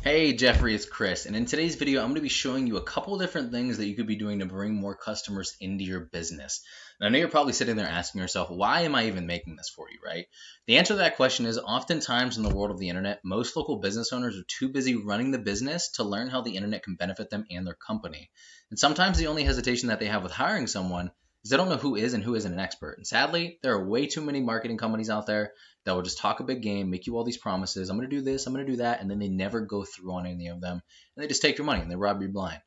Hey Jeffrey, it's Chris, and in today's video, I'm going to be showing you a couple different things that you could be doing to bring more customers into your business. And I know you're probably sitting there asking yourself, why am I even making this for you, right? The answer to that question is oftentimes in the world of the internet, most local business owners are too busy running the business to learn how the internet can benefit them and their company. And sometimes the only hesitation that they have with hiring someone is they don't know who is and who isn't an expert. And sadly, there are way too many marketing companies out there that will just talk a big game, make you all these promises. I'm going to do this, I'm going to do that. And then they never go through on any of them. And they just take your money and they rob you blind.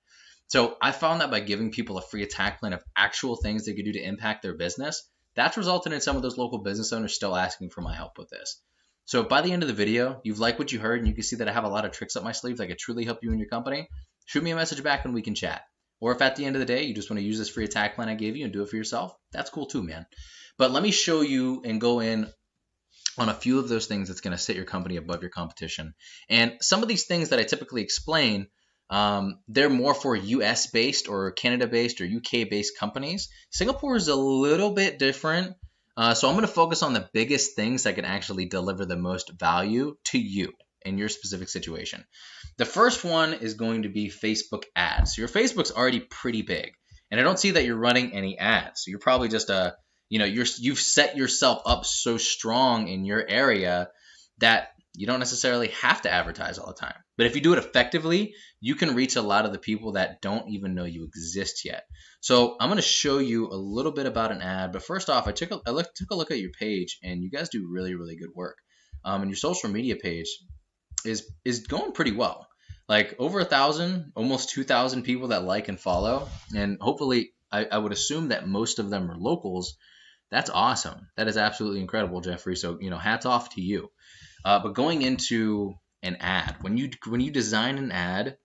So I found that by giving people a free attack plan of actual things they could do to impact their business, that's resulted in some of those local business owners still asking for my help with this. So by the end of the video, you've liked what you heard and you can see that I have a lot of tricks up my sleeve that could truly help you and your company. Shoot me a message back and we can chat. Or if at the end of the day, you just want to use this free attack plan I gave you and do it for yourself, that's cool too, man. But let me show you and go in on a few of those things that's going to set your company above your competition. And some of these things that I typically explain, they're more for US based or Canada based or UK based companies. Singapore is a little bit different. So I'm going to focus on the biggest things that can actually deliver the most value to you in your specific situation. The first one is going to be Facebook ads. So your Facebook's already pretty big, and I don't see that you're running any ads. So you're probably just you've set yourself up so strong in your area that you don't necessarily have to advertise all the time. But if you do it effectively, you can reach a lot of the people that don't even know you exist yet. So I'm going to show you a little bit about an ad. But first off, I took a look at your page, and you guys do really, really good work. And your social media page is going pretty well. Like over 1,000, almost 2,000 people that like and follow. And hopefully, I would assume that most of them are locals. That's awesome. That is absolutely incredible, Jeffrey. So, hats off to you. But going into an ad, when you design an ad,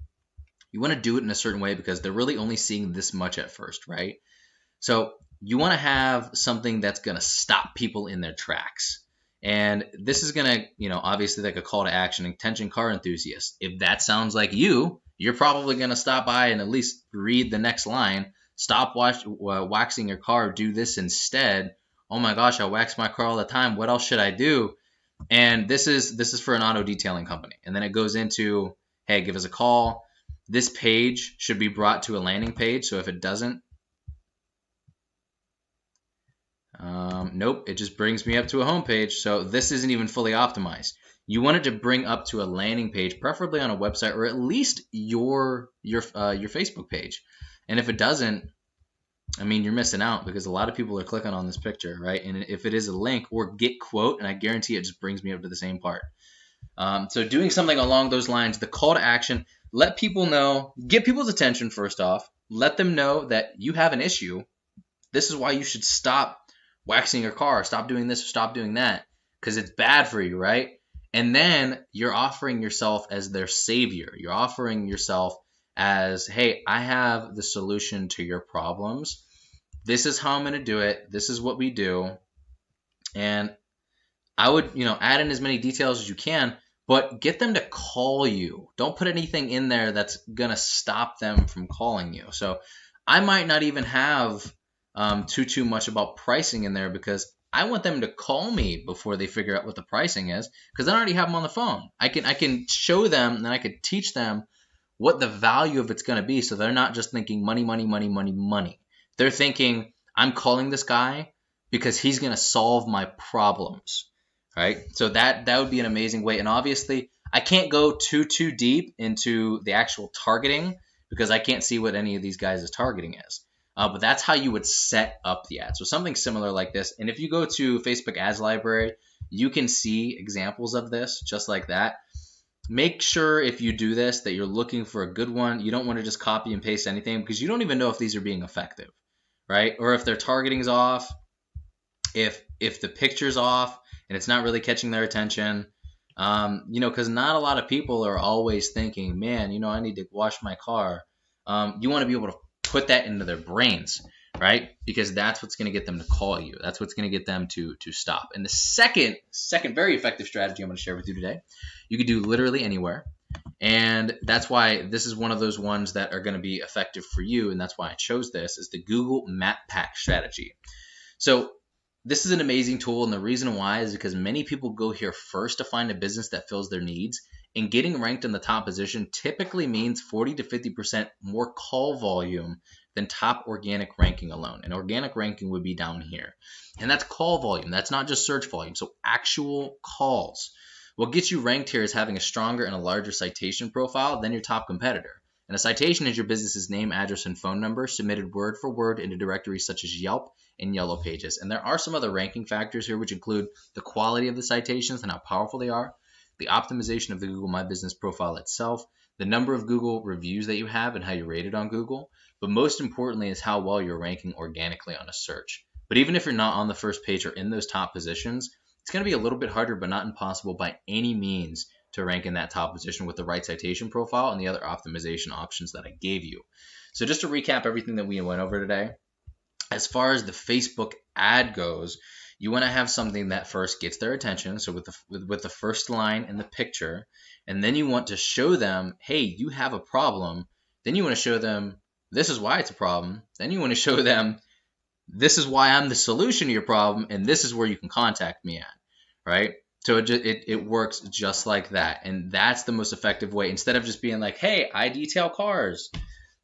you want to do it in a certain way because they're really only seeing this much at first, right? So you want to have something that's going to stop people in their tracks. And this is going to, obviously like a call to action, attention car enthusiasts. If that sounds like you're probably going to stop by and at least read the next line. Stop waxing your car. Do this instead. Oh my gosh, I wax my car all the time. What else should I do? And this is for an auto detailing company. And then it goes into, hey, give us a call. This page should be brought to a landing page. So if it doesn't, nope, it just brings me up to a home page. So this isn't even fully optimized. You want it to bring up to a landing page, preferably on a website or at least your Facebook page. And if it doesn't, you're missing out because a lot of people are clicking on this picture, right? And if it is a link or get quote, and I guarantee it just brings me up to the same part. So doing something along those lines, the call to action, let people know, get people's attention first off, let them know that you have an issue. This is why you should stop waxing your car, stop doing this, stop doing that, because it's bad for you, right? And then you're offering yourself as their savior. You're offering yourself as, hey, I have the solution to your problems. This is how I'm going to do it. This is what we do. And I would, add in as many details as you can, but get them to call you. Don't put anything in there that's going to stop them from calling you. So I might not even have too much about pricing in there because I want them to call me before they figure out what the pricing is because I already have them on the phone. I can show them and I can teach them what the value of it's going to be so they're not just thinking money, money, money, money, money. They're thinking, I'm calling this guy because he's going to solve my problems, right? So that would be an amazing way. And obviously, I can't go too deep into the actual targeting because I can't see what any of these guys' targeting is. But that's how you would set up the ad. So something similar like this. And if you go to Facebook Ads Library, you can see examples of this just like that. Make sure if you do this that you're looking for a good one. You don't want to just copy and paste anything because you don't even know if these are being effective, right? Or if their targeting's off, if the picture's off and it's not really catching their attention, because not a lot of people are always thinking, man, I need to wash my car. You want to be able to put that into their brains, right? Because that's what's going to get them to call you. That's what's going to get them to stop. And the second very effective strategy I'm going to share with you today, you could do literally anywhere. And that's why this is one of those ones that are going to be effective for you. And that's why I chose this is the Google Map Pack strategy. So this is an amazing tool. And the reason why is because many people go here first to find a business that fills their needs. And getting ranked in the top position typically means 40 to 50% more call volume than top organic ranking alone. And organic ranking would be down here. And that's call volume. That's not just search volume. So actual calls. What gets you ranked here is having a stronger and a larger citation profile than your top competitor. And a citation is your business's name, address, and phone number submitted word for word into directories such as Yelp and Yellow Pages. And there are some other ranking factors here, which include the quality of the citations and how powerful they are, the optimization of the Google My Business profile itself, the number of Google reviews that you have and how you're rated on Google, but most importantly is how well you're ranking organically on a search. But even if you're not on the first page or in those top positions, it's going to be a little bit harder, but not impossible by any means to rank in that top position with the right citation profile and the other optimization options that I gave you. So just to recap everything that we went over today, as far as the Facebook ad goes, you want to have something that first gets their attention. So with the first line in the picture, and then you want to show them, hey, you have a problem. Then you want to show them, this is why it's a problem. Then you want to show them, this is why I'm the solution to your problem, and this is where you can contact me at, right? So it works just like that. And that's the most effective way. Instead of just being like, hey, I detail cars.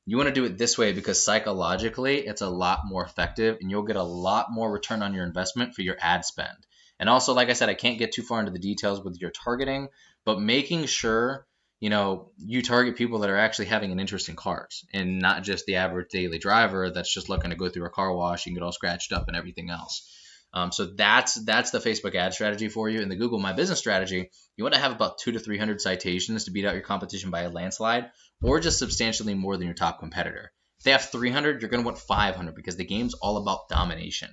You want to do it this way because psychologically it's a lot more effective and you'll get a lot more return on your investment for your ad spend. And also, like I said, I can't get too far into the details with your targeting, but making sure you target people that are actually having an interest in cars and not just the average daily driver that's just looking to go through a car wash and get all scratched up and everything else. So that's the Facebook ad strategy for you. In the Google My Business strategy, you want to have about 200 to 300 citations to beat out your competition by a landslide, or just substantially more than your top competitor. If they have 300, you're going to want 500 because the game's all about domination.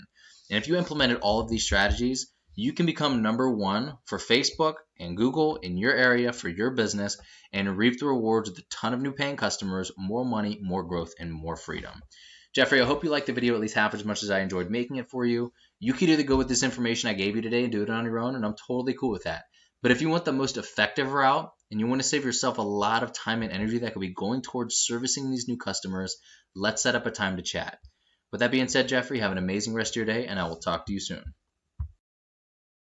And if you implemented all of these strategies, you can become number one for Facebook and Google in your area for your business and reap the rewards with a ton of new paying customers, more money, more growth, and more freedom. Jeffrey, I hope you liked the video at least half as much as I enjoyed making it for you. You could either go with this information I gave you today and do it on your own, and I'm totally cool with that. But if you want the most effective route and you want to save yourself a lot of time and energy that could be going towards servicing these new customers, let's set up a time to chat. With that being said, Jeffrey, have an amazing rest of your day, and I will talk to you soon.